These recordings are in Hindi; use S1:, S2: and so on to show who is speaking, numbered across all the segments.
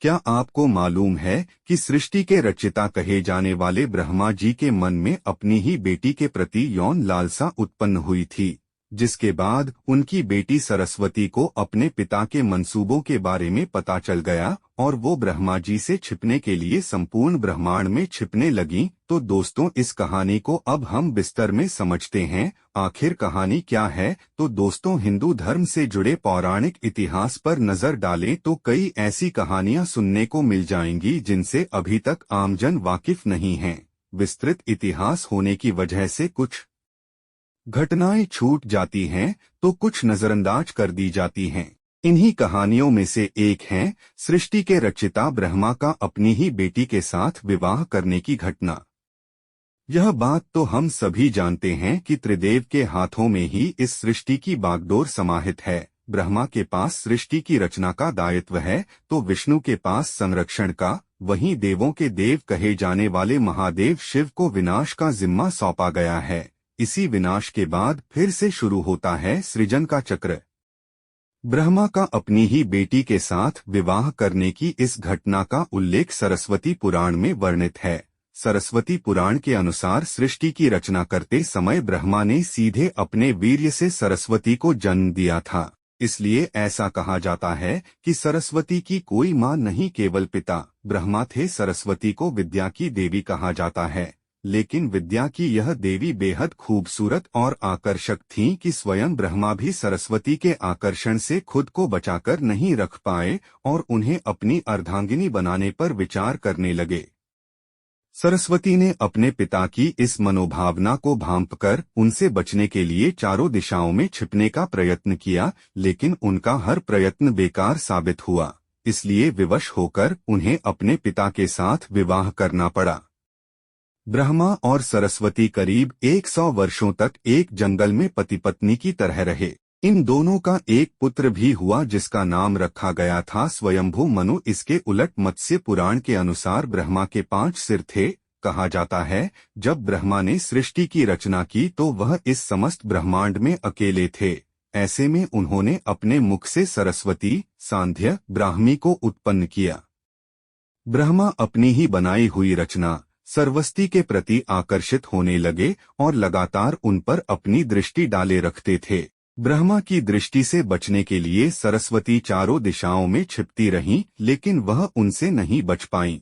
S1: क्या आपको मालूम है कि सृष्टि के रचयिता कहे जाने वाले ब्रह्मा जी के मन में अपनी ही बेटी के प्रति यौन लालसा उत्पन्न हुई थी, जिसके बाद उनकी बेटी सरस्वती को अपने पिता के मंसूबों के बारे में पता चल गया और वो ब्रह्मा जी से छिपने के लिए संपूर्ण ब्रह्मांड में छिपने लगीं। तो दोस्तों, इस कहानी को अब हम विस्तार में समझते हैं। आखिर कहानी क्या है? तो दोस्तों, हिंदू धर्म से जुड़े पौराणिक इतिहास पर नजर डालें तो कई ऐसी कहानियां सुनने को मिल जाएंगी जिनसे अभी तक आमजन वाकिफ नहीं है। विस्तृत इतिहास होने की वजह से कुछ घटनाएं छूट जाती हैं तो कुछ नजरअंदाज कर दी जाती हैं। इन्हीं कहानियों में से एक है सृष्टि के रचयिता ब्रह्मा का अपनी ही बेटी के साथ विवाह करने की घटना। यह बात तो हम सभी जानते हैं कि त्रिदेव के हाथों में ही इस सृष्टि की बागडोर समाहित है। ब्रह्मा के पास सृष्टि की रचना का दायित्व है तो विष्णु के पास संरक्षण का, वहीं देवों के देव कहे जाने वाले महादेव शिव को विनाश का जिम्मा सौंपा गया है। इसी विनाश के बाद फिर से शुरू होता है सृजन का चक्र। ब्रह्मा का अपनी ही बेटी के साथ विवाह करने की इस घटना का उल्लेख सरस्वती पुराण में वर्णित है। सरस्वती पुराण के अनुसार सृष्टि की रचना करते समय ब्रह्मा ने सीधे अपने वीर्य से सरस्वती को जन्म दिया था। इसलिए ऐसा कहा जाता है कि सरस्वती की कोई मां नहीं, केवल पिता ब्रह्मा थे। सरस्वती को विद्या की देवी कहा जाता है, लेकिन विद्या की यह देवी बेहद खूबसूरत और आकर्षक थीं कि स्वयं ब्रह्मा भी सरस्वती के आकर्षण से खुद को बचाकर नहीं रख पाए और उन्हें अपनी अर्धांगिनी बनाने पर विचार करने लगे। सरस्वती ने अपने पिता की इस मनोभावना को भांपकर उनसे बचने के लिए चारों दिशाओं में छिपने का प्रयत्न किया, लेकिन उनका हर प्रयत्न बेकार साबित हुआ। इसलिए विवश होकर उन्हें अपने पिता के साथ विवाह करना पड़ा। ब्रह्मा और सरस्वती करीब 100 वर्षों तक एक जंगल में पति पत्नी की तरह रहे। इन दोनों का एक पुत्र भी हुआ जिसका नाम रखा गया था स्वयंभू मनु। इसके उलट मत्स्य पुराण के अनुसार ब्रह्मा के 5 सिर थे। कहा जाता है जब ब्रह्मा ने सृष्टि की रचना की तो वह इस समस्त ब्रह्मांड में अकेले थे। ऐसे में उन्होंने अपने मुख से सरस्वती, सांध्य, ब्राह्मी को उत्पन्न किया। ब्रह्मा अपनी ही बनाई हुई रचना सरस्वती के प्रति आकर्षित होने लगे और लगातार उन पर अपनी दृष्टि डाले रखते थे। ब्रह्मा की दृष्टि से बचने के लिए सरस्वती चारों दिशाओं में छिपती रहीं, लेकिन वह उनसे नहीं बच पाईं।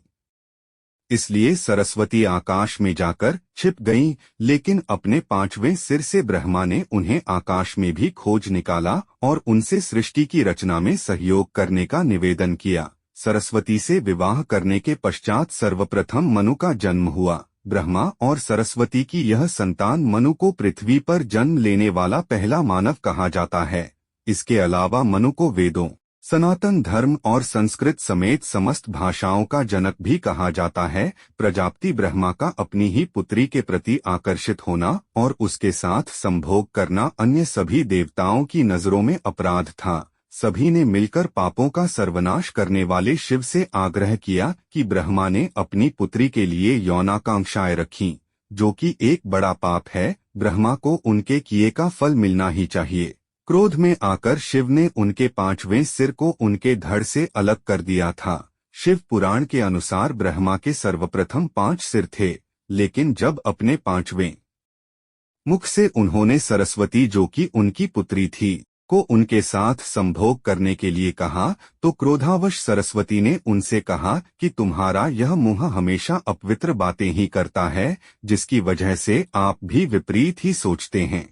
S1: इसलिए सरस्वती आकाश में जाकर छिप गईं, लेकिन अपने 5वें सिर से ब्रह्मा ने उन्हें आकाश में भी खोज निकाला और उनसे सृष्टि की रचना में सहयोग करने का निवेदन किया। सरस्वती से विवाह करने के पश्चात सर्वप्रथम मनु का जन्म हुआ। ब्रह्मा और सरस्वती की यह संतान मनु को पृथ्वी पर जन्म लेने वाला पहला मानव कहा जाता है। इसके अलावा मनु को वेदों, सनातन धर्म और संस्कृत समेत समस्त भाषाओं का जनक भी कहा जाता है। प्रजापति ब्रह्मा का अपनी ही पुत्री के प्रति आकर्षित होना और उसके साथ संभोग करना अन्य सभी देवताओं की नजरों में अपराध था। सभी ने मिलकर पापों का सर्वनाश करने वाले शिव से आग्रह किया कि ब्रह्मा ने अपनी पुत्री के लिए यौनाकांक्षाएं रखीं, जो कि एक बड़ा पाप है। ब्रह्मा को उनके किए का फल मिलना ही चाहिए। क्रोध में आकर शिव ने उनके 5वें सिर को उनके धड़ से अलग कर दिया था। शिव पुराण के अनुसार ब्रह्मा के सर्वप्रथम 5 सिर थे, लेकिन जब अपने 5वें मुख से उन्होंने सरस्वती, जो कि उनकी पुत्री थी, को उनके साथ संभोग करने के लिए कहा तो क्रोधावश सरस्वती ने उनसे कहा कि तुम्हारा यह मुंह हमेशा अपवित्र बातें ही करता है, जिसकी वजह से आप भी विपरीत ही सोचते हैं।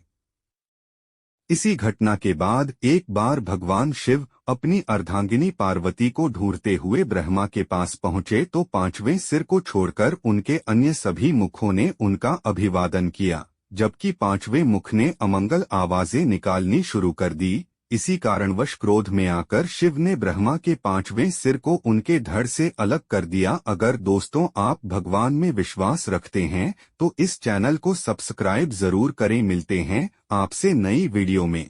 S1: इसी घटना के बाद एक बार भगवान शिव अपनी अर्धांगिनी पार्वती को ढूंढते हुए ब्रह्मा के पास पहुंचे तो 5वें सिर को छोड़कर उनके अन्य सभी मुखों ने उनका अभिवादन किया, जबकि 5वें मुख ने अमंगल आवाजें निकालनी शुरू कर दी। इसी कारणवश क्रोध में आकर शिव ने ब्रह्मा के 5वें सिर को उनके धड़ से अलग कर दिया। अगर दोस्तों आप भगवान में विश्वास रखते हैं तो इस चैनल को सब्सक्राइब जरूर करें। मिलते हैं आपसे नई वीडियो में।